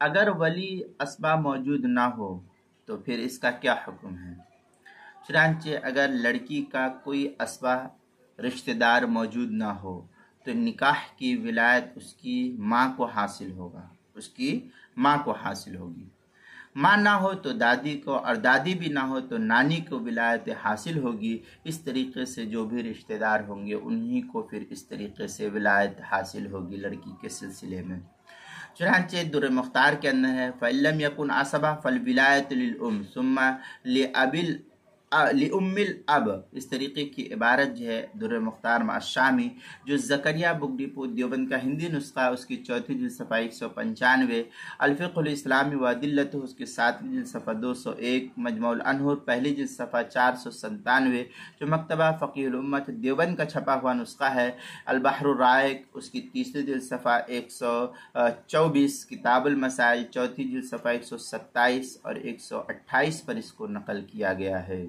اگر ولی اسباب موجود نہ ہو تو پھر اس کا کیا حکم ہے؟ چنانچہ اگر لڑکی کا کوئی اسباب رشتہ دار موجود نہ ہو تو نکاح کی ولایت اس کی ماں کو حاصل ہوگی۔ ماں نہ ہو تو دادی کو، اور دادی بھی نہ ہو تو نانی کو ولایت حاصل ہوگی۔ اس طریقے سے جو بھی رشتہ دار ہوں گے انہی کو پھر اس طریقے سے ولایت حاصل ہوگی لڑکی کے سلسلے میں۔ چنانچہ در مختار کے اندر ہے فَإِن لَمْ يَكُنْ عَصَبَةٌ فَالْوِلَایَةُ لِلْأُمِّ ثُمَّ لِأُمِّ الْأَبِ۔ اس طریقے کی عبارت جو ہے در مختار مع الشامی، جو زکریا بک ڈپو دیوبند کا ہندی نسخہ ہے، اس کی چوتھی جلد صفحہ 195، الفقہ الاسلامی و ادلتہ اس کی 7ویں جلد صفحہ 201، مجموع الانہر پہلی جلد صفحہ 497، جو مکتبہ فقیہ الامت دیوبند کا چھپا ہوا نسخہ ہے، البحر الرائق اس کی 3ری جلد صفحہ 124، کتاب المسائل چوتھی جلد صفحہ 127 اور 128 پر اس کو نقل کیا گیا ہے۔